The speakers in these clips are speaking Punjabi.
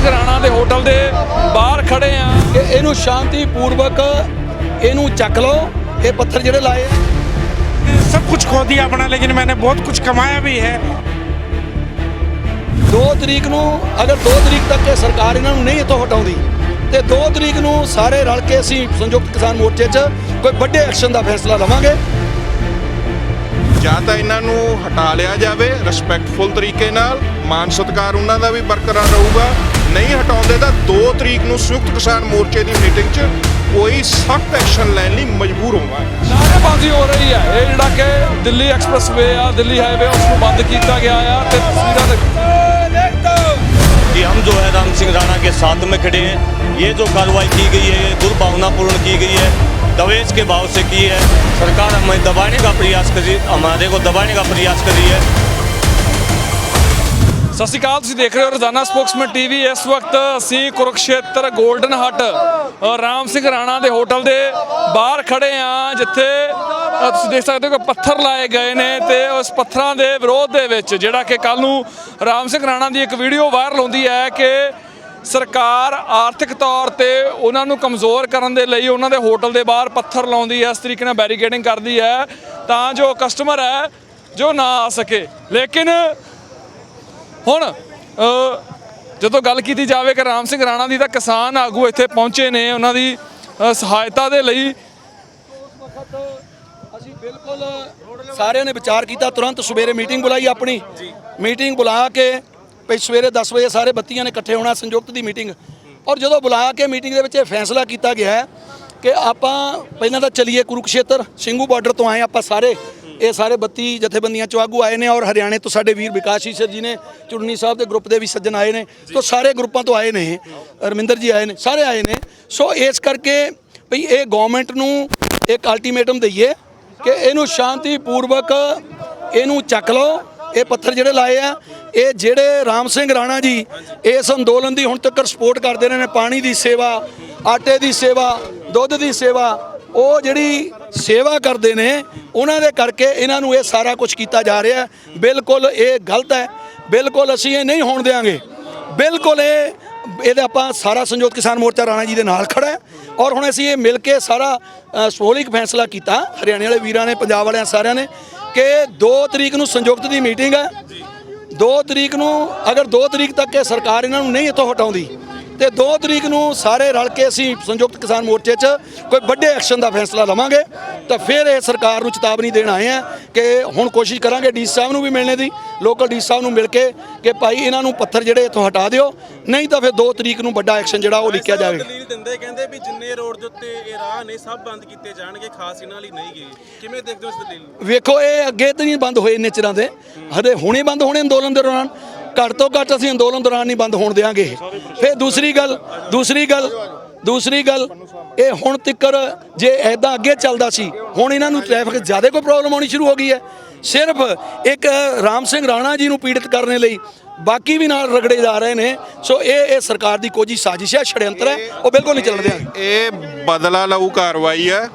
ਸਿੰਘ ਰਾਣਾ ਦੇ ਹੋਟਲ ਦੇ ਬਾਹਰ ਖੜੇ ਆ ਕਿ ਇਹਨੂੰ शांतिपूर्वक ਇਹਨੂੰ ਚੱਕ ਲਓ। ਇਹ पत्थर ਜਿਹੜੇ ਲਾਏ सब कुछ खो दिया अपना, लेकिन मैंने बहुत कुछ कमाया भी है। 2 ਤਰੀਕ ਨੂੰ अगर 2 ਤਰੀਕ तक ਇਹ ਸਰਕਾਰ ਇਹਨਾਂ ਨੂੰ ਨਹੀਂ ਇੱਥੋਂ ਹਟਾਉਂਦੀ ਤੇ 2 ਤਰੀਕ ਨੂੰ ਸਾਰੇ ਰਲ ਕੇ ਅਸੀਂ ਸੰਯੁਕਤ ਕਿਸਾਨ ਮੋਰਚੇ 'ਚ ਕੋਈ ਵੱਡੇ ਐਕਸ਼ਨ ਦਾ ਫੈਸਲਾ ਲਵਾਂਗੇ। ਜਾਂ ਤਾਂ ਇਹਨਾਂ ਨੂੰ ਹਟਾ ਲਿਆ ਜਾਵੇ ਰਿਸਪੈਕਟਫੁਲ ਤਰੀਕੇ ਨਾਲ, ਮਾਨ ਸਤਿਕਾਰ ਉਹਨਾਂ ਦਾ ਵੀ ਬਰਕਰਾਰ ਰਹੂਗਾ। ਨਹੀਂ ਹਟਾਉਂਦੇ ਤਾਂ 2 ਤਰੀਕ ਨੂੰ ਸੰਯੁਕਤ ਕਿਸਾਨ ਮੋਰਚੇ ਦੀ ਮੀਟਿੰਗ 'ਚ ਕੋਈ ਸਖਤ ਐਕਸ਼ਨ ਲੈਣ ਲਈ ਮਜਬੂਰ ਹੋਵਾਂਗੇ। ਨਾਅਰੇਬਾਜ਼ੀ ਹੋ ਰਹੀ ਹੈ। ਇਹ ਜਿਹੜਾ ਕਿ ਦਿੱਲੀ ਐਕਸਪ੍ਰੈਸਵੇ ਆ, ਦਿੱਲੀ ਹਾਈਵੇ, ਉਸ ਨੂੰ ਬੰਦ ਕੀਤਾ ਗਿਆ ਆ ਤੇ ਤਸਵੀਰਾਂ कि हम जो है राम सिंह राणा के साथ में खड़े हैं। ये जो कार्रवाई की गई है ये दुर्भावनापूर्ण की गई है, दहेज के भाव से की है। सरकार हमें दबाने का प्रयास कर रही है, हमारे को दबाने का प्रयास कर रही है। ਸਤਿ ਸ਼੍ਰੀ ਅਕਾਲ, ਤੁਸੀਂ ਦੇਖ ਰਹੇ ਹੋ ਰੋਜ਼ਾਨਾ ਸਪੋਕਸਮੈਨ ਟੀਵੀ। ਇਸ ਵਕਤ ਅਸੀਂ ਕੁਰੂਕਸ਼ੇਤਰ ਗੋਲਡਨ ਹੱਟ ਰਾਮ ਸਿੰਘ ਰਾਣਾ ਦੇ ਹੋਟਲ ਦੇ ਬਾਹਰ ਖੜੇ ਆ, ਜਿੱਥੇ ਤੁਸੀਂ ਦੇਖ ਸਕਦੇ ਹੋ ਕਿ ਪੱਥਰ ਲਾਏ ਗਏ ਨੇ ਤੇ ਉਸ ਪੱਥਰਾਂ ਦੇ ਵਿਰੋਧ ਦੇ ਵਿੱਚ ਜਿਹੜਾ ਕਿ ਕੱਲ ਨੂੰ ਰਾਮ ਸਿੰਘ ਰਾਣਾ ਦੀ ਇੱਕ ਵੀਡੀਓ ਵਾਇਰਲ ਹੁੰਦੀ ਹੈ ਕਿ ਸਰਕਾਰ ਆਰਥਿਕ ਤੌਰ ਤੇ ਉਹਨਾਂ ਨੂੰ ਕਮਜ਼ੋਰ ਕਰਨ ਦੇ ਲਈ ਉਹਨਾਂ ਦੇ ਹੋਟਲ ਦੇ ਬਾਹਰ ਪੱਥਰ ਲਾਉਂਦੀ ਹੈ, ਇਸ ਤਰੀਕੇ ਨਾਲ ਬੈਰੀਕੇਡਿੰਗ ਕਰਦੀ ਹੈ ਤਾਂ ਜੋ ਕਸਟਮਰ ਹੈ ਜੋ ਨਾ ਆ ਸਕੇ। ਲੇਕਿਨ ਹੁਣ ਜਦੋਂ ਗੱਲ ਕੀਤੀ ਜਾਵੇ ਕਿ ਰਾਮ ਸਿੰਘ ਰਾਣਾ ਦੀ ਤਾਂ ਕਿਸਾਨ ਆਗੂ ਇੱਥੇ ਪਹੁੰਚੇ ਨੇ ਉਹਨਾਂ ਦੀ ਸਹਾਇਤਾ ਦੇ ਲਈ। ਅਸੀਂ ਬਿਲਕੁਲ ਸਾਰਿਆਂ ਨੇ ਵਿਚਾਰ ਕੀਤਾ, ਤੁਰੰਤ ਸਵੇਰੇ ਮੀਟਿੰਗ ਬੁਲਾਈ, ਆਪਣੀ ਮੀਟਿੰਗ ਬੁਲਾ ਕੇ ਭਈ ਸਵੇਰੇ 10 ਵਜੇ ਸਾਰੇ ਬੱਤੀਆਂ ਨੇ ਇਕੱਠੇ ਹੋਣਾ, ਸੰਯੁਕਤ ਦੀ ਮੀਟਿੰਗ। ਔਰ ਜਦੋਂ ਬੁਲਾ ਕੇ ਮੀਟਿੰਗ ਦੇ ਵਿੱਚ ਇਹ ਫੈਸਲਾ ਕੀਤਾ ਗਿਆ ਹੈ ਕਿ ਆਪਾਂ ਪਹਿਲਾਂ ਤਾਂ ਚਲੀਏ ਕੁਰੂਕਸ਼ੇਤਰ, ਸਿੰਘੂ ਬਾਰਡਰ ਤੋਂ ਆਏ ਆਪਾਂ ਸਾਰੇ, ਇਹ ਸਾਰੇ 32 ਜਥੇਬੰਦੀਆਂ ਚੋਂ ਆਗੂ ਆਏ ਨੇ ਔਰ ਹਰਿਆਣੇ ਤੋਂ ਸਾਡੇ ਵੀਰ ਵਿਕਾਸ ਸ਼ੀਸ਼ਰ ਜੀ ਨੇ, ਚੁੜਨੀ ਸਾਹਿਬ ਦੇ ਗਰੁੱਪ ਦੇ ਵੀ ਸੱਜਣ ਆਏ ਨੇ, ਤੋਂ ਸਾਰੇ ਗਰੁੱਪਾਂ ਤੋਂ ਆਏ ਨੇ, ਰਮਿੰਦਰ ਜੀ ਆਏ ਨੇ, ਸਾਰੇ ਆਏ ਨੇ। ਸੋ ਇਸ ਕਰਕੇ ਭਈ ਇਹ ਗਵਰਨਮੈਂਟ ਨੂੰ ਇੱਕ ਅਲਟੀਮੇਟਮ ਦਈਏ ਕਿ ਇਹਨੂੰ ਸ਼ਾਂਤੀਪੂਰਵਕ ਇਹਨੂੰ ਚੱਕ ਲਓ। ਇਹ ਪੱਥਰ ਜਿਹੜੇ ਲਾਏ ਆ, ਇਹ ਜਿਹੜੇ ਰਾਮ ਸਿੰਘ ਰਾਣਾ ਜੀ ਇਸ ਅੰਦੋਲਨ ਦੀ ਹੁਣ ਤੱਕ ਸਪੋਰਟ ਕਰਦੇ ਰਹੇ ਨੇ, ਪਾਣੀ ਦੀ ਸੇਵਾ, ਆਟੇ ਦੀ ਸੇਵਾ, ਦੁੱਧ ਦੀ ਸੇਵਾ, ਉਹ ਜਿਹੜੀ ਸੇਵਾ ਕਰਦੇ ਨੇ ਉਹਨਾਂ ਦੇ ਕਰਕੇ ਇਹਨਾਂ ਨੂੰ ਇਹ ਸਾਰਾ ਕੁਝ ਕੀਤਾ ਜਾ ਰਿਹਾ। ਬਿਲਕੁਲ ਇਹ ਗਲਤ ਹੈ, ਬਿਲਕੁਲ ਅਸੀਂ ਇਹ ਨਹੀਂ ਹੋਣ ਦੇਵਾਂਗੇ। ਬਿਲਕੁਲ ਇਹਦੇ ਆਪਾਂ ਸਾਰਾ ਸੰਯੁਕਤ ਕਿਸਾਨ ਮੋਰਚਾ ਰਾਣਾ ਜੀ ਦੇ ਨਾਲ ਖੜਾ ਹੈ ਔਰ ਹੁਣ ਅਸੀਂ ਇਹ ਮਿਲ ਕੇ ਸਾਰਾ ਸਮੂਹਿਕ ਫੈਸਲਾ ਕੀਤਾ, ਹਰਿਆਣੇ ਵਾਲੇ ਵੀਰਾਂ ਨੇ, ਪੰਜਾਬ ਵਾਲਿਆਂ ਸਾਰਿਆਂ ਨੇ, ਕਿ 2 ਤਰੀਕ ਨੂੰ ਸੰਯੁਕਤ ਦੀ ਮੀਟਿੰਗ ਹੈ। 2 ਤਰੀਕ ਨੂੰ ਅਗਰ 2 ਤਰੀਕ ਤੱਕ ਇਹ ਸਰਕਾਰ ਇਹਨਾਂ ਨੂੰ ਨਹੀਂ ਇੱਥੋਂ ਹਟਾਉਂਦੀ ਤੇ 2 ਤਰੀਕ ਨੂੰ ਸਾਰੇ ਰਲ ਕੇ ਅਸੀਂ ਸੰਯੁਕਤ ਕਿਸਾਨ ਮੋਰਚੇ 'ਚ ਕੋਈ ਵੱਡੇ ਐਕਸ਼ਨ ਦਾ ਫੈਸਲਾ ਲਵਾਂਗੇ। ਤਾਂ ਫਿਰ ਇਹ ਸਰਕਾਰ ਨੂੰ ਚੇਤਾਵਨੀ ਦੇਣ ਆਏ ਆ ਕਿ ਹੁਣ ਕੋਸ਼ਿਸ਼ ਕਰਾਂਗੇ ਡੀ ਸਾਹਿਬ ਨੂੰ ਵੀ ਮਿਲਣੇ ਦੀ, ਲੋਕਲ ਡੀ ਸਾਹਿਬ ਨੂੰ ਮਿਲ ਕੇ ਕਿ ਭਾਈ ਇਹਨਾਂ ਨੂੰ ਪੱਥਰ ਜਿਹੜੇ ਇੱਥੋਂ ਹਟਾ ਦਿਓ, ਨਹੀਂ ਤਾਂ ਫਿਰ 2 ਤਰੀਕ ਨੂੰ ਵੱਡਾ ਐਕਸ਼ਨ ਜਿਹੜਾ ਉਹ ਲਿਖਿਆ ਜਾਵੇਗਾ। ਦਲੀਲ ਦਿੰਦੇ ਕਹਿੰਦੇ ਵੀ ਜਿੰਨੇ ਰੋਡ ਦੇ ਉੱਤੇ ਇਹ ਰਾਹ ਨੇ ਸਭ ਬੰਦ ਕੀਤੇ ਜਾਣਗੇ, ਖਾਸ ਇਹਨਾਂ ਲਈ ਨਹੀਂ ਗਏ। ਕਿਵੇਂ ਦੇਖਦੇ ਹੋ ਇਸ ਦਲੀਲ ਨੂੰ? ਵੇਖੋ ਇਹ ਅੱਗੇ ਤਾਂ ਨਹੀਂ ਬੰਦ ਹੋਏ ਇੰਨੇ ਚਿਰਾਂ ਦੇ, ਹਜੇ ਹੁਣੇ ਬੰਦ ਹੋਣੇ ਅੰਦੋਲਨ ਦੇ ਦੌਰਾਨ, ਘੱਟ ਤੋਂ ਘੱਟ ਅਸੀਂ ਅੰਦੋਲਨ ਦੌਰਾਨ ਨਹੀਂ ਬੰਦ ਹੋਣ ਦੇਵਾਂਗੇ। ਫਿਰ ਦੂਸਰੀ ਗੱਲ ਇਹ ਹੁਣ ਤੱਕਰ ਜੇ ਐਦਾਂ ਅੱਗੇ ਚੱਲਦਾ ਸੀ, ਹੁਣ ਇਹਨਾਂ ਨੂੰ ਟ੍ਰੈਫਿਕ ਜ਼ਿਆਦਾ ਕੋਈ ਪ੍ਰੋਬਲਮ ਆਉਣੀ ਸ਼ੁਰੂ ਹੋ ਗਈ ਹੈ। ਸਿਰਫ ਇੱਕ ਰਾਮ ਸਿੰਘ ਰਾਣਾ ਜੀ ਨੂੰ ਪੀੜਤ ਕਰਨ ਲਈ ਬਾਕੀ ਵੀ ਨਾਲ ਰਗੜੇ ਜਾ ਰਹੇ ਨੇ। ਸੋ ਇਹ ਸਰਕਾਰ ਦੀ ਕੋਈ ਸਾਜ਼ਿਸ਼ ਹੈ, ਛੜਯੰਤਰ ਹੈ, ਉਹ ਬਿਲਕੁਲ ਨਹੀਂ ਚੱਲਣ ਦਿਆਂਗੇ। ਇਹ ਬਦਲਾ ਲਊ ਕਾਰਵਾਈ ਹੈ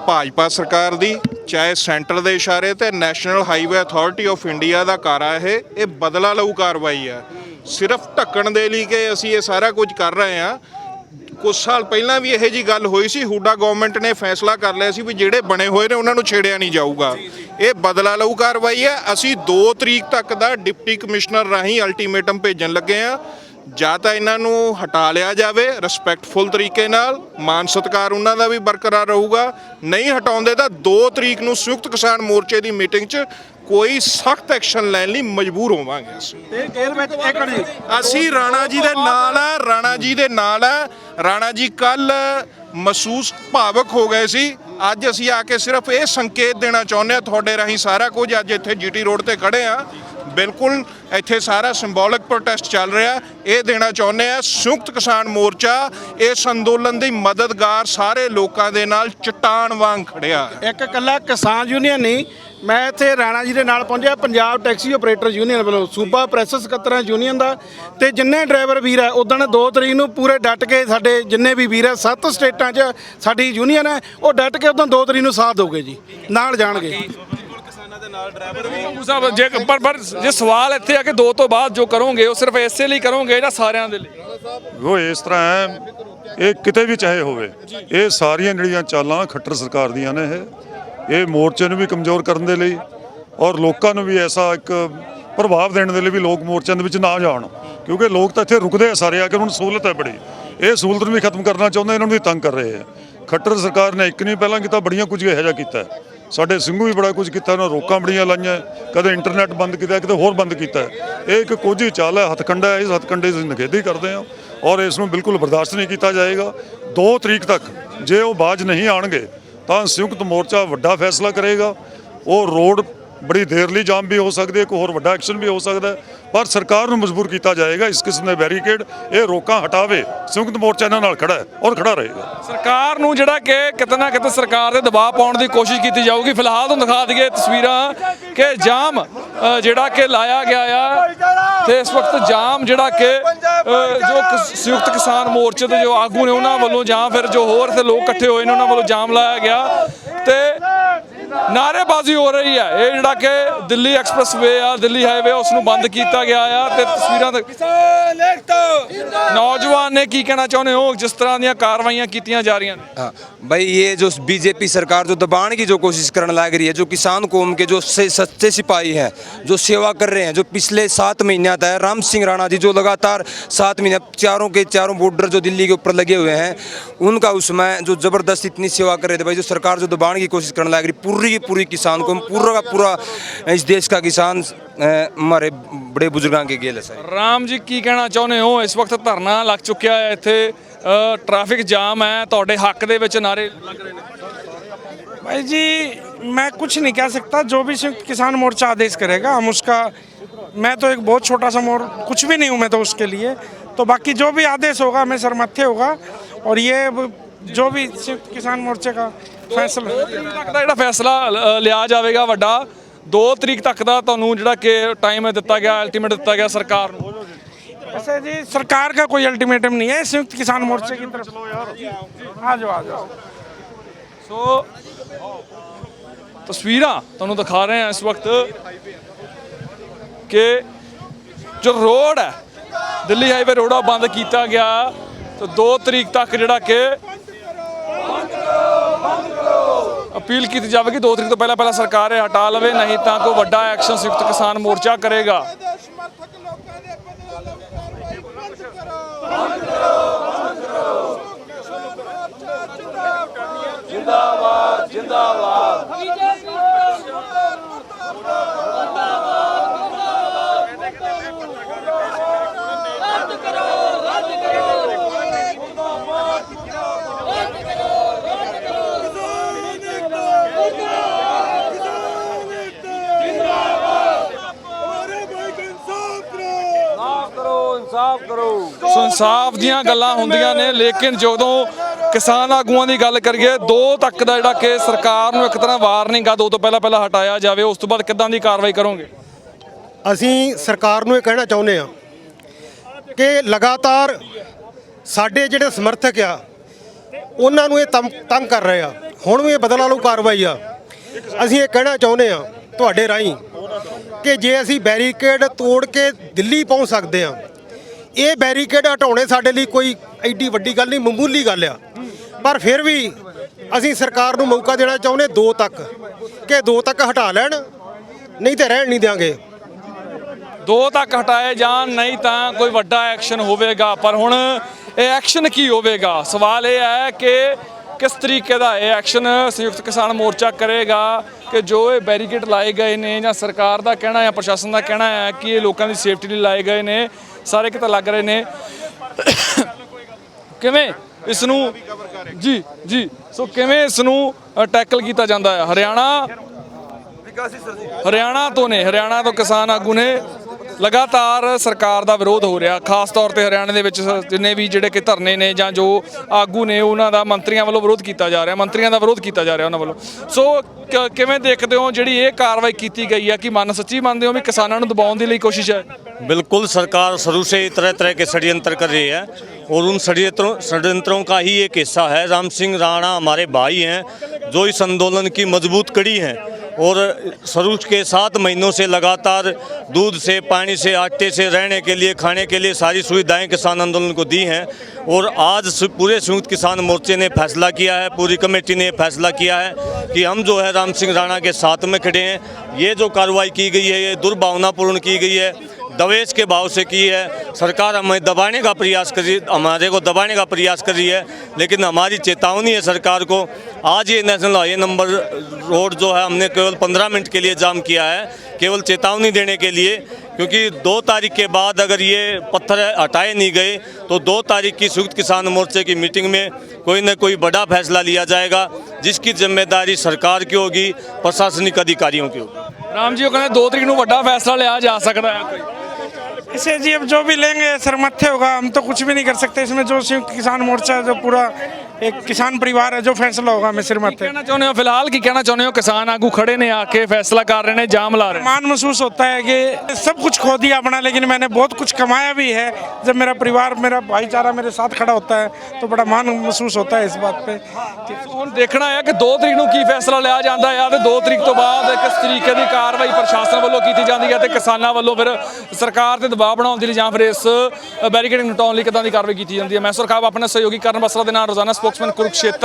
ਭਾਜਪਾ ਸਰਕਾਰ ਦੀ, ਚਾਹੇ ਸੈਂਟਰ ਦੇ ਇਸ਼ਾਰੇ ਤੇ national highway authority of India ਦਾ ਕਾਰਾ ਇਹ ਬਦਲਾ ਲਊ ਕਾਰਵਾਈ ਹੈ। ਸਿਰਫ ਢੱਕਣ ਦੇ ਲਈ ਕਿ ਅਸੀਂ ਇਹ ਸਾਰਾ ਕੁਝ ਕਰ ਰਹੇ ਹਾਂ। ਕੁਝ ਸਾਲ ਪਹਿਲਾਂ ਵੀ ਇਹੋ ਜੀ ਗੱਲ ਹੋਈ ਸੀ, ਹੁੱਡਾ ਗਵਰਨਮੈਂਟ ਨੇ ਫੈਸਲਾ ਕਰ ਲਿਆ ਸੀ ਵੀ ਜਿਹੜੇ ਬਣੇ ਹੋਏ ਨੇ ਉਹਨਾਂ ਨੂੰ ਛੇੜਿਆ ਨਹੀਂ ਜਾਊਗਾ। ਇਹ ਬਦਲਾ ਲਊ ਕਾਰਵਾਈ ਹੈ। ਅਸੀਂ 2 ਤਰੀਕ ਤੱਕ ਦਾ ਡਿਪਟੀ ਕਮਿਸ਼ਨਰ ਰਾਹੀਂ ਅਲਟੀਮੇਟਮ ਭੇਜਣ ਲੱਗੇ ਹਾਂ। ਜਾਂ ਤਾਂ ਇਹਨਾਂ ਨੂੰ ਹਟਾ ਲਿਆ ਜਾਵੇ ਰਿਸਪੈਕਟਫੁਲ ਤਰੀਕੇ ਨਾਲ, ਮਾਨ ਸਤਿਕਾਰ ਉਹਨਾਂ ਦਾ ਵੀ ਬਰਕਰਾਰ ਰਹੂਗਾ। ਨਹੀਂ ਹਟਾਉਂਦੇ ਤਾਂ 2 ਤਰੀਕ ਨੂੰ ਸੰਯੁਕਤ ਕਿਸਾਨ ਮੋਰਚੇ ਦੀ ਮੀਟਿੰਗ 'ਚ ਕੋਈ ਸਖਤ ਐਕਸ਼ਨ ਲੈਣ ਲਈ ਮਜਬੂਰ ਹੋਵਾਂਗੇ। ਅਸੀਂ ਰਾਣਾ ਜੀ ਦੇ ਨਾਲ ਆ, ਰਾਣਾ ਜੀ ਦੇ ਨਾਲ ਆ। ਰਾਣਾ ਜੀ ਕੱਲ ਮਹਿਸੂਸ ਭਾਵਕ ਹੋ ਗਏ ਸੀ। ਅੱਜ ਅਸੀਂ ਆ ਕੇ ਸਿਰਫ ਇਹ ਸੰਕੇਤ ਦੇਣਾ ਚਾਹੁੰਦੇ ਹਾਂ ਤੁਹਾਡੇ ਰਾਹੀਂ ਸਾਰਾ ਕੁਝ, ਅੱਜ ਇੱਥੇ GT ਰੋਡ ਤੇ ਖੜੇ ਆ, ਬਿਲਕੁਲ ਇੱਥੇ ਸਾਰਾ ਸਿੰਬੋਲਿਕ ਪ੍ਰੋਟੈਸਟ ਚੱਲ ਰਿਹਾ। ਇਹ ਦੇਣਾ ਚਾਹੁੰਦੇ ਆ ਸੰਯੁਕਤ ਕਿਸਾਨ ਮੋਰਚਾ ਇਸ ਅੰਦੋਲਨ ਦੀ ਮਦਦਗਾਰ ਸਾਰੇ ਲੋਕਾਂ ਦੇ ਨਾਲ ਚਟਾਨ ਵਾਂਗ ਖੜਿਆ। ਇੱਕ ਇਕੱਲਾ ਕਿਸਾਨ ਯੂਨੀਅਨ ਨਹੀਂ, ਮੈਂ ਇੱਥੇ ਰਾਣਾ ਜੀ ਦੇ ਨਾਲ ਪਹੁੰਚਿਆ ਪੰਜਾਬ ਟੈਕਸੀ ਆਪਰੇਟਰ ਯੂਨੀਅਨ ਵੱਲੋਂ, ਸੂਬਾ ਪ੍ਰੈਸ ਸਕੱਤਰਾਂ ਯੂਨੀਅਨ ਦਾ, ਤੇ ਜਿੰਨੇ ਡਰਾਈਵਰ ਵੀਰ ਹੈ ਉਦਣ 2 ਤਰੀਕ ਨੂੰ ਪੂਰੇ ਡਟ ਕੇ ਸਾਡੇ ਜਿੰਨੇ ਵੀ ਵੀਰ ਹੈ 7 ਸਟੇਟਾਂ 'ਚ ਸਾਡੀ ਯੂਨੀਅਨ ਹੈ, ਉਹ ਡਟ ਕੇ ਉਦੋਂ 2 ਤਰੀਕ ਨੂੰ ਸਾਥ ਦੋਗੇ ਜੀ, ਨਾਲ ਜਾਣਗੇ। ਬਿਲਕੁਲ ਕਿਸਾਨਾਂ ਦੇ ਨਾਲ ਡਰਾਈਵਰ ਵੀ ਬਾਪੂ ਸਾਹਿਬ ਜੇ ਪਰ ਜੇ ਸਵਾਲ ਇੱਥੇ ਆ ਕਿ 2 ਤੋਂ ਬਾਅਦ ਜੋ ਕਰੋਗੇ ਉਹ ਸਿਰਫ ਇਸੇ ਲਈ ਕਰੋਗੇ ਜਾਂ ਸਾਰਿਆਂ ਦੇ ਲਈ? ਉਹ ਇਸ ਤਰ੍ਹਾਂ ਹੈ, ਇਹ ਕਿਤੇ ਵੀ ਚਾਹੇ ਹੋਵੇ, ਇਹ ਸਾਰੀਆਂ ਜਿਹੜੀਆਂ ਚਾਲਾਂ ਖੱਟਰ ਸਰਕਾਰ ਦੀਆਂ ਨੇ, ਇਹ ਮੋਰਚੇ ਨੂੰ ਵੀ ਕਮਜ਼ੋਰ ਕਰਨ ਦੇ ਲਈ ਔਰ ਲੋਕਾਂ ਨੂੰ ਵੀ ਐਸਾ ਇੱਕ ਪ੍ਰਭਾਵ ਦੇਣ ਦੇ ਲਈ ਵੀ ਲੋਕ ਮੋਰਚਿਆਂ ਦੇ ਵਿੱਚ ਨਾ ਜਾਣ, ਕਿਉਂਕਿ ਲੋਕ ਤਾਂ ਇੱਥੇ ਰੁਕਦੇ ਆ ਸਾਰੇ ਆ ਕੇ, ਉਹਨਾਂ ਨੂੰ ਸਹੂਲਤ ਹੈ ਬੜੀ, ਇਹ ਸਹੂਲਤ ਨੂੰ ਵੀ ਖਤਮ ਕਰਨਾ ਚਾਹੁੰਦੇ, ਇਹਨਾਂ ਨੂੰ ਵੀ ਤੰਗ ਕਰ ਰਹੇ ਆ। ਖੱਟਰ ਸਰਕਾਰ ਨੇ ਇੱਕ ਨਹੀਂ ਪਹਿਲਾਂ ਕੀਤਾ, ਬੜੀਆਂ ਕੁਝ ਇਹੋ ਜਿਹਾ ਕੀਤਾ। ਸਾਡੇ ਸਿੰਘੂ ਵੀ ਬੜਾ ਕੁਝ ਕੀਤਾ, ਉਹਨਾਂ ਰੋਕਾਂ ਬੜੀਆਂ ਲਾਈਆਂ, ਕਦੇ ਇੰਟਰਨੈਟ ਬੰਦ ਕੀਤਾ, ਕਿਤੇ ਹੋਰ ਬੰਦ ਕੀਤਾ। ਇਹ ਇੱਕ ਕੋਝੀ ਚਾਲ ਹੈ, ਹੱਥਕੰਡਾ ਹੈ, ਇਸ ਹੱਥਕੰਡੇ ਦੀ ਨਿਖੇਧੀ ਕਰਦੇ ਹਾਂ ਔਰ ਇਸ ਨੂੰ ਬਿਲਕੁਲ ਬਰਦਾਸ਼ਤ ਨਹੀਂ ਕੀਤਾ ਜਾਏਗਾ। 2 ਤਰੀਕ ਤੱਕ ਜੇ ਉਹ ਬਾਜ਼ ਨਹੀਂ ਆਣਗੇ ਤਾਂ ਸੰਯੁਕਤ ਮੋਰਚਾ ਵੱਡਾ ਫੈਸਲਾ ਕਰੇਗਾ। ਉਹ ਰੋਡ ਬੜੀ ਦੇਰ ਲਈ ਜਾਮ ਵੀ ਹੋ ਸਕਦੀ ਹੈ, ਕੋਈ ਹੋਰ ਵੱਡਾ ਐਕਸ਼ਨ ਵੀ ਹੋ ਸਕਦਾ ਹੈ, ਪਰ ਸਰਕਾਰ ਨੂੰ ਮਜਬੂਰ ਕੀਤਾ ਜਾਏਗਾ ਇਸ ਕਿਸਮ ਦੇ ਬੈਰੀਕੇਡ ਇਹ ਰੋਕਾਂ ਹਟਾਵੇ। ਸੰਯੁਕਤ ਮੋਰਚਾ ਇਹਨਾਂ ਨਾਲ ਖੜਾ ਹੈ ਔਰ ਖੜਾ ਰਹੇਗਾ। ਸਰਕਾਰ ਨੂੰ ਜਿਹੜਾ ਕਿ ਕਿਤੇ ਨਾ ਕਿਤੇ ਸਰਕਾਰ ਦੇ ਦਬਾਅ ਪਾਉਣ ਦੀ ਕੋਸ਼ਿਸ਼ ਕੀਤੀ ਜਾਊਗੀ। ਫਿਲਹਾਲ ਤੁਹਾਨੂੰ ਦਿਖਾ ਦਈਏ ਤਸਵੀਰਾਂ ਕਿ ਜਾਮ ਜਿਹੜਾ ਕਿ ਲਾਇਆ ਗਿਆ ਆ ਤੇ ਇਸ ਵਕਤ ਜਾਮ ਜਿਹੜਾ ਕਿ ਜੋ ਸੰਯੁਕਤ ਕਿਸਾਨ ਮੋਰਚੇ ਦੇ ਜੋ ਆਗੂ ਨੇ ਉਹਨਾਂ ਵੱਲੋਂ ਜਾਂ ਫਿਰ ਜੋ ਹੋਰ ਇੱਥੇ ਲੋਕ ਇਕੱਠੇ ਹੋਏ ਨੇ ਉਹਨਾਂ ਵੱਲੋਂ ਜਾਮ ਲਾਇਆ ਗਿਆ ਤੇ ਨਾਅਰੇਬਾਜ਼ੀ ਹੋ ਰਹੀ ਹੈ। ਇਹ ਜਿਹੜਾ ਕਿ ਦਿੱਲੀ ਐਕਸਪ੍ਰੈਸਵੇ ਆ, ਦਿੱਲੀ ਹਾਈਵੇ ਉਸ ਨੂੰ ਬੰਦ ਕੀਤਾ ਗਿਆ ਆ ਤੇ ਤਸਵੀਰਾਂ ਨੌਜਵਾਨ ਨੇ ਕੀ ਕਹਿਣਾ ਚਾਹੁੰਦੇ ਹੋ ਜਿਸ ਤਰ੍ਹਾਂ ਦੀਆਂ ਕਾਰਵਾਈਆਂ ਕੀਤੀਆਂ ਜਾ ਰਹੀਆਂ ਨੇ? हाँ भाई, ये जो बीजेपी सरकार जो दबाने की जो कोशिश करने लग रही है, जो किसान कौम के जो सच्चे सिपाही हैं, जो सेवा कर रहे हैं, जो पिछले 7 महीने आता है राम सिंह राणा जी जो लगातार 7 महीने चारों के चारों बॉर्डर जो दिल्ली के ऊपर लगे हुए हैं, उनका उसमें जो ज़बरदस्त इतनी सेवा कर रहे थे भाई, जो सरकार जो दबाने की कोशिश करने लग रही, पूरी की पूरी किसान को पूरा का पूरा इस देश का किसान हमारे बड़े बुजुर्गों के गेल है सर। ਰਾਮ ਜੀ ਕੀ ਕਹਿਣਾ ਚਾਹੁੰਦੇ ਹੋ? ਇਸ ਵਕਤ ਧਰਨਾ ਲੱਗ ਚੁੱਕਿਆ ਹੈ ਇੱਥੇ, ਟ੍ਰੈਫਿਕ ਜਾਮ ਹੈ, ਤੁਹਾਡੇ ਹੱਕ ਦੇ ਵਿੱਚ ਨਾਰੇ ਲੱਗ ਰਹੇ ਨੇ। भाई जी, मैं कुछ नहीं कह सकता, जो भी संयुक्त किसान मोर्चा आदेश करेगा हम उसका, मैं तो एक बहुत छोटा सा कुछ भी नहीं हूँ मैं तो उसके लिए, तो बाकी जो भी आदेश होगा हमें सरमथे होगा और ये जो भी संयुक्त किसान मोर्चे का फैसला ਤੱਕ ਦਾ ਜਿਹੜਾ ਫੈਸਲਾ ਲਿਆ ਜਾਵੇਗਾ ਵੱਡਾ 2 ਤਰੀਕ ਤੱਕ ਦਾ ਤੁਹਾਨੂੰ ਜਿਹੜਾ ਕਿ ਟਾਈਮ ਦਿੱਤਾ ਗਿਆ, ਅਲਟੀਮੇਟ ਦਿੱਤਾ ਗਿਆ ਸਰਕਾਰ ਨੂੰ। ऐसे जी सरकार का कोई अल्टीमेटम नहीं है, संयुक्त किसान मोर्चे की तरफ आ जाओ। ਸੋ ਤਸਵੀਰਾਂ ਤੁਹਾਨੂੰ ਦਿਖਾ ਰਹੇ ਹਾਂ ਇਸ ਵਕਤ ਕਿ ਜੋ ਰੋਡ ਹੈ ਦਿੱਲੀ ਹਾਈਵੇ ਰੋਡ ਆ ਬੰਦ ਕੀਤਾ ਗਿਆ ਤੇ 2 ਤਰੀਕ ਤੱਕ ਜਿਹੜਾ ਕਿ ਅਪੀਲ ਕੀਤੀ ਜਾਵੇਗੀ 2 ਤਰੀਕ ਤੋਂ ਪਹਿਲਾਂ ਸਰਕਾਰ ਇਹ ਹਟਾ ਲਵੇ, ਨਹੀਂ ਤਾਂ ਕੋਈ ਵੱਡਾ ਐਕਸ਼ਨ ਸੰਯੁਕਤ ਕਿਸਾਨ ਮੋਰਚਾ ਕਰੇਗਾ। ਜਿੰਦਾਬਾਦ ਜਿੰਦਾਬਾਦ ਸੋ ਇਨਸਾਫ ਦੀਆਂ ਗੱਲਾਂ ਹੁੰਦੀਆਂ ਨੇ, ਲੇਕਿਨ ਜਦੋਂ ਕਿਸਾਨ ਆਗੂਆਂ ਦੀ ਗੱਲ ਕਰੀਏ 2 ਤੱਕ ਦਾ ਜਿਹੜਾ ਕਿ ਸਰਕਾਰ ਨੂੰ ਇੱਕ ਤਰ੍ਹਾਂ ਵਾਰਨਿੰਗ ਆ 2 ਤੋਂ ਪਹਿਲਾਂ ਹਟਾਇਆ ਜਾਵੇ, ਉਸ ਤੋਂ ਬਾਅਦ ਕਿੱਦਾਂ ਦੀ ਕਾਰਵਾਈ ਕਰੋਗੇ? ਅਸੀਂ ਸਰਕਾਰ ਨੂੰ ਇਹ ਕਹਿਣਾ ਚਾਹੁੰਦੇ ਆ ਕਿ ਲਗਾਤਾਰ ਸਾਡੇ ਜਿਹੜੇ ਸਮਰਥਕ ਆ ਉਹਨਾਂ ਨੂੰ ਇਹ ਤੰਗ ਕਰ ਰਹੇ ਆ, ਹੁਣ ਵੀ ਇਹ ਬਦਲਾ ਲਓ ਕਾਰਵਾਈ ਆ। ਅਸੀਂ ਇਹ ਕਹਿਣਾ ਚਾਹੁੰਦੇ ਆ ਤੁਹਾਡੇ ਰਾਹੀਂ ਕਿ ਜੇ ਅਸੀਂ ਬੈਰੀਕੇਡ ਤੋੜ ਕੇ ਦਿੱਲੀ ਪਹੁੰਚ ਸਕਦੇ ਆ, ਇਹ ਬੈਰੀਕੇਡ ਹਟਾਉਣੇ ਸਾਡੇ ਲਈ ਕੋਈ ਐਡੀ ਵੱਡੀ ਗੱਲ ਨਹੀਂ, ਮਾਮੂਲੀ ਗੱਲ ਆ, ਪਰ ਫਿਰ ਵੀ ਅਸੀਂ ਸਰਕਾਰ ਨੂੰ ਮੌਕਾ ਦੇਣਾ ਚਾਹੁੰਦੇ 2 ਤੱਕ ਕਿ 2 ਤੱਕ ਹਟਾ ਲੈਣ, ਨਹੀਂ ਤੇ ਰਹਿਣ ਨਹੀਂ ਦਿਆਂਗੇ। 2 ਤੱਕ ਹਟਾਏ ਜਾਣ, ਨਹੀਂ ਤਾਂ ਕੋਈ ਵੱਡਾ ਐਕਸ਼ਨ ਹੋਵੇਗਾ। ਪਰ ਹੁਣ ਇਹ ਐਕਸ਼ਨ ਕੀ ਹੋਵੇਗਾ? ਸਵਾਲ ਇਹ ਹੈ ਕਿ ਕਿਸ ਤਰੀਕੇ ਦਾ ਇਹ ਐਕਸ਼ਨ ਸੰਯੁਕਤ ਕਿਸਾਨ ਮੋਰਚਾ ਕਰੇਗਾ ਕਿ ਜੋ ਇਹ ਬੈਰੀਕੇਡ ਲਾਏ ਗਏ ਨੇ ਜਾਂ ਸਰਕਾਰ ਦਾ ਕਹਿਣਾ ਹੈ, ਪ੍ਰਸ਼ਾਸਨ ਦਾ ਕਹਿਣਾ ਹੈ ਕਿ ਇਹ ਲੋਕਾਂ ਦੀ ਸੇਫਟੀ ਲਈ ਲਾਏ ਗਏ ਨੇ, ਸਾਰੇ ਕਿਤੇ ਲੱਗ ਰਹੇ ਨੇ, ਕਿਵੇਂ ਇਸ ਨੂੰ ਜੀ ਸੋ ਕਿਵੇਂ ਇਸ ਨੂੰ ਟੈਕਲ ਕੀਤਾ ਜਾਂਦਾ ਹੈ? ਹਰਿਆਣਾ ਤੋਂ ਕਿਸਾਨ ਆਗੂ ਨੇ ਲਗਾਤਾਰ ਸਰਕਾਰ ਦਾ ਵਿਰੋਧ ਹੋ ਰਿਹਾ, ਖਾਸ ਤੌਰ ਤੇ ਹਰਿਆਣੇ ਦੇ ਵਿੱਚ ਜਿੰਨੇ ਵੀ ਜਿਹੜੇ ਕਿ ਧਰਨੇ ਨੇ ਜਾਂ ਜੋ ਆਗੂ ਨੇ ਉਹਨਾਂ ਦਾ ਮੰਤਰੀਆਂ ਵੱਲੋਂ ਵਿਰੋਧ ਕੀਤਾ ਜਾ ਰਿਹਾ, ਉਹਨਾਂ ਵੱਲੋਂ। ਸੋ ਕਿਵੇਂ ਦੇਖਦੇ ਹੋ ਜਿਹੜੀ ਇਹ ਕਾਰਵਾਈ ਕੀਤੀ ਗਈ ਹੈ, ਕਿ ਸੱਚੀ ਮੰਨਦੇ ਹੋ ਵੀ ਕਿਸਾਨਾਂ ਨੂੰ ਦਬਾਉਣ ਦੀ ਲਈ ਕੋਸ਼ਿਸ਼ ਹੈ? बिल्कुल, सरकार शुरू से ही तरह तरह के षड्यंत्र कर रही है और उन षड्यंत्रों का ही एक हिस्सा है राम सिंह राणा, हमारे भाई हैं जो इस आंदोलन की मजबूत कड़ी हैं और शुरू के 7 महीनों से लगातार दूध से, पानी से, आटे से, रहने के लिए, खाने के लिए सारी सुविधाएं किसान आंदोलन को दी हैं। और आज पूरे संयुक्त किसान मोर्चे ने फैसला किया है, पूरी कमेटी ने फैसला किया है कि हम जो है राम सिंह राणा के साथ में खड़े हैं। ये जो कार्रवाई की गई है ये दुर्भावनापूर्ण की गई है, दवेश के भाव से की है। सरकार हमें दबाने का प्रयास कर रही है, हमारे को दबाने का प्रयास कर रही है, लेकिन हमारी चेतावनी है सरकार को। आज ये नेशनल हाईवे नंबर रोड जो है हमने केवल 15 मिनट के लिए जाम किया है, केवल चेतावनी देने के लिए, क्योंकि 2 तारीख के बाद अगर ये पत्थर हटाए नहीं गए तो 2 तारीख की संयुक्त किसान मोर्चे की मीटिंग में कोई न कोई बड़ा फैसला लिया जाएगा, जिसकी जिम्मेदारी सरकार की होगी, प्रशासनिक अधिकारियों की होगी। राम जी, वो कहते 2 तरीक ਨੂੰ ਵੱਡਾ फैसला लिया जा सकता है कोई? इसे जी अब जो भी लेंगे सरमथ्य होगा, हम तो कुछ भी नहीं कर सकते इसमें। जो संयुक्त किसान मोर्चा जो पूरा एक किसान परिवार है, जो फैसला होगा हमें सिरमथ्य। कहना चाਹੁੰਦੇ ਹੋ फिलहाल की कहना चाਹੁੰਦੇ हो? किसान आगू खड़े ने आके फैसला कर रहे हैं, जाम ला रहे हैं। मान महसूस होता है कि सब कुछ खो दिया अपना, लेकिन मैंने बहुत कुछ कमाया भी है। जब मेरा परिवार, मेरा भाईचारा मेरे साथ खड़ा होता है तो बड़ा मान महसूस होता है इस बात पे। ਹੁਣ ਦੇਖਣਾ ਹੈ ਕਿ 2 ਤਰੀਕ ਨੂੰ ਕੀ ਫੈਸਲਾ ਲਿਆ ਜਾਂਦਾ ਹੈ ਤੇ 2 ਤਰੀਕ ਤੋਂ ਬਾਅਦ ਕਿਸ ਤਰੀਕੇ ਦੀ ਕਾਰਵਾਈ ਪ੍ਰਸ਼ਾਸਨ ਵੱਲੋਂ ਕੀਤੀ ਜਾਂਦੀ ਹੈ ਤੇ ਕਿਸਾਨਾਂ ਵੱਲੋਂ ਫਿਰ ਸਰਕਾਰ ਤੇ ਦਬਾਅ ਬਣਾਉਣ ਦੇ ਲਈ ਜਾਂ ਫਿਰ ਇਸ ਬੈਰੀਕੇਡਿੰਗ ਹਟਾਉਣ ਲਈ ਕਿੱਦਾਂ ਦੀ ਕਾਰਵਾਈ ਕੀਤੀ ਜਾਂਦੀ ਹੈ। ਮੈਂ ਸੁਰਖਾਬ ਆਪਣੇ ਸਹਿਯੋਗੀ ਕਰਨ ਬਸਰਾ ਦੇ ਨਾਲ ਰੋਜ਼ਾਨਾ ਸਪੋਕਸਮੈਨ ਕੁਰੂਕਸ਼ੇਤਰ।